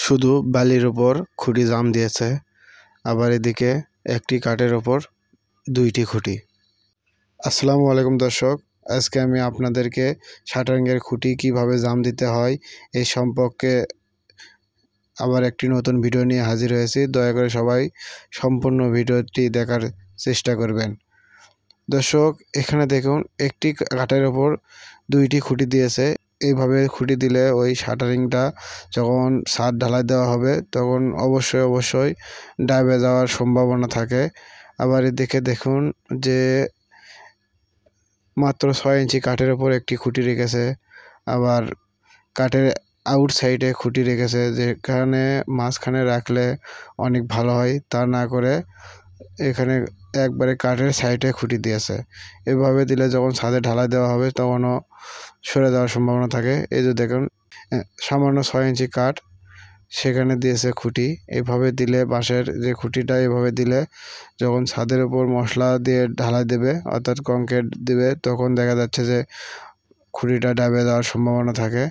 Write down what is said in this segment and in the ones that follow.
শুধু বালির ওপর খুঁটি জাম দিয়েছে, আবার এদিকে একটি কাঠের ওপর দুইটি খুঁটি। আসসালামু আলাইকুম দর্শক, আজকে আমি আপনাদেরকে শাটারিংয়ের খুঁটি কিভাবে জাম দিতে হয় এই সম্পর্কে আবার একটি নতুন ভিডিও নিয়ে হাজির হয়েছি। দয়া করে সবাই সম্পূর্ণ ভিডিওটি দেখার চেষ্টা করবেন। দর্শক, এখানে দেখুন একটি কাঠের ওপর দুইটি খুঁটি দিয়েছে। এইভাবে খুঁটি দিলে ওই শাটারিংটা যখন ছাদ ঢালাই দেওয়া হবে তখন অবশ্যই ডাইবে যাওয়ার সম্ভাবনা থাকে। আবার এদিকে দেখুন যে মাত্র 6 ইঞ্চি কাঠের ওপর একটি খুঁটি রেখেছে, আবার কাঠের আউট সাইডে খুঁটি রেখেছে, যেখানে মাঝখানে রাখলে অনেক ভালো হয়। তা না করে এখানে একবারে কাঠের সাইডে খুঁটি দিয়েছে। এভাবে দিলে যখন ছাদে ঢালাই দেওয়া হবে তখনও সরে যাওয়ার সম্ভাবনা থাকে। এই যে দেখুন সামান্য 6 ইঞ্চি কাঠ সেখানে দিয়েছে খুঁটি। এভাবে দিলে বাঁশের যে খুঁটিটা এভাবে দিলে যখন ছাদের উপর মশলা দিয়ে ঢালাই দেবে অর্থাৎ কংক্রিট দেবে তখন দেখা যাচ্ছে যে খুঁটিটা ডাবে যাওয়ার সম্ভাবনা থাকে।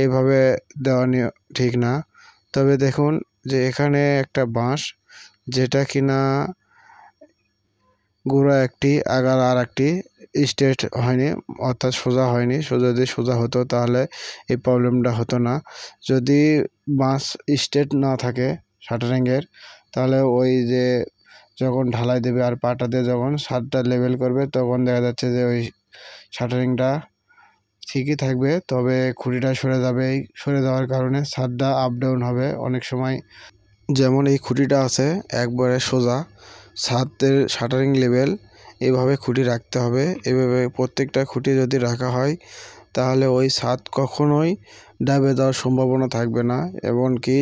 এইভাবে দেওয়া ঠিক না। তবে দেখুন যে এখানে একটা বাঁশ, যেটা কিনা গোড়া একটি আগাল আর একটি স্ট্রেট হয়নি, অর্থাৎ সোজা হয়নি। যদি সোজা হতো তাহলে এই প্রবলেমটা হতো না। যদি বাঁশ স্ট্রেট না থাকে শাটারিংয়ের, তাহলে ওই যে যখন ঢালাই দেবে আর পাটা দিয়ে যখন ছাদটা লেভেল করবে তখন দেখা যাচ্ছে যে ওই শাটারিংটা ঠিকই থাকবে, তবে খুঁটিটা সরে যাবে। এই সরে যাওয়ার কারণে ছাদটা আপ ডাউন হবে অনেক সময়। যেমন এই খুঁটিটা আছে একবারে সোজা, ছাদের শাটারিং লেভেল, এভাবে খুঁটি রাখতে হবে। এভাবে প্রত্যেকটা খুঁটি যদি রাখা হয় তাহলে ওই ছাদ কখনোই ডাবে যাওয়ার সম্ভাবনা থাকবে না, এমনকি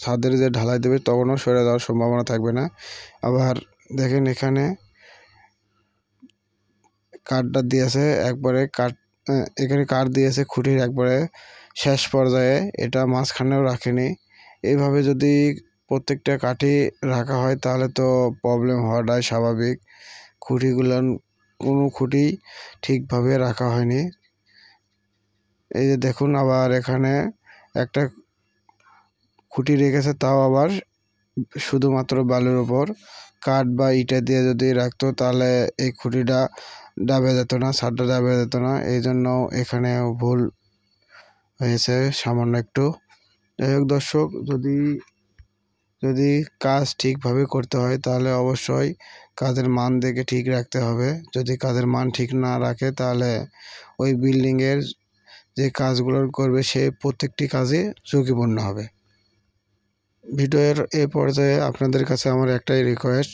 ছাদের যে ঢালাই দেবে তখনও সরে যাওয়ার সম্ভাবনা থাকবে না। আবার দেখেন এখানে কাঠটা দিয়েছে একবারে এখানে কাঠ দিয়েছে খুঁটির একবারে শেষ পর্যায়ে, এটা মাঝখানেও রাখেনি। এইভাবে যদি প্রত্যেকটা কাঠি রাখা হয় তাহলে তো প্রবলেম হওয়াটাই স্বাভাবিক। কোনো খুঁটি ঠিকভাবে রাখা হয়নি। এই যে দেখুন আবার এখানে একটা খুঁটি রেখেছে, তাও আবার শুধুমাত্র বালুর ওপর। কাঠ বা ইটা দিয়ে যদি রাখতো তাহলে এই খুঁটিটা ডাবে যেত না, ছাদটা ডাবে যেত না। এই জন্য এখানে ভুল হয়েছে সামান্য একটু। যাই হোক দর্শক, যদি কাজ ঠিকভাবে করতে হয় তাহলে অবশ্যই কাজের মান দেখে ঠিক রাখতে হবে। যদি কাজের মান ঠিক না রাখে তাহলে ওই বিল্ডিংয়ের যে কাজগুলো করবে সে প্রত্যেকটি কাজে ঝুঁকিপূর্ণ হবে। ভিডিওর এই পর্যায়ে আপনাদের কাছে আমার একটাই রিকোয়েস্ট,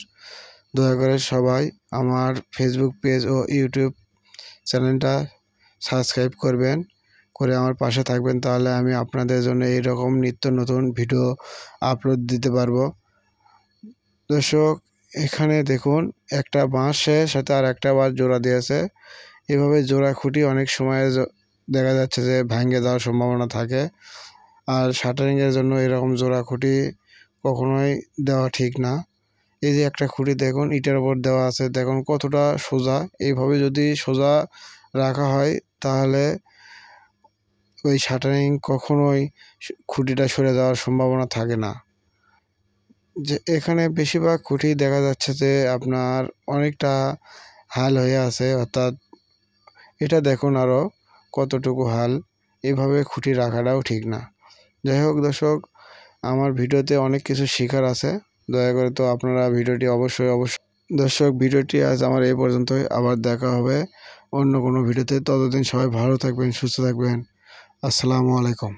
দয়া করে সবাই আমার ফেসবুক পেজ ও ইউটিউব চ্যানেলটা সাবস্ক্রাইব করবেন, করে আমার পাশে থাকবেন। তাহলে আমি আপনাদের জন্য এইরকম নিত্য নতুন ভিডিও আপলোড দিতে পারবো। দর্শক, এখানে দেখুন একটা বাঁশের সাথে আর একটা বাঁশ জোড়া দিয়েছে। এভাবে জোড়া খুঁটি অনেক সময় দেখা যাচ্ছে যে ভেঙে যাওয়ার সম্ভাবনা থাকে। আর শাটারিংয়ের জন্য এরকম জোড়া খুঁটি কখনোই দেওয়া ঠিক না। এই যে একটা খুঁটি দেখুন ইটের ওপর দেওয়া আছে, দেখুন কতটা সোজা। এইভাবে যদি সোজা রাখা হয় তাহলে ওই শাটারিং কখনোই খুঁটিটা সরে যাওয়ার সম্ভাবনা থাকে না। যে এখানে বেশিরভাগ খুঁটি দেখা যাচ্ছে যে আপনার অনেকটা হাল হয়ে আছে, অর্থাৎ এটা দেখুন আরও কতটুকু হাল। এভাবে খুঁটি রাখাটাও ঠিক না। যাই হোক দর্শক, আমার ভিডিওতে অনেক কিছু শেখার আছে, দয়া করে তো আপনারা ভিডিওটি অবশ্যই দর্শক, ভিডিওটি আজ আমার এই পর্যন্তই। আবার দেখা হবে অন্য কোনো ভিডিওতে। ততদিন সবাই ভালো থাকবেন, সুস্থ থাকবেন। আসসালামু আলাইকুম।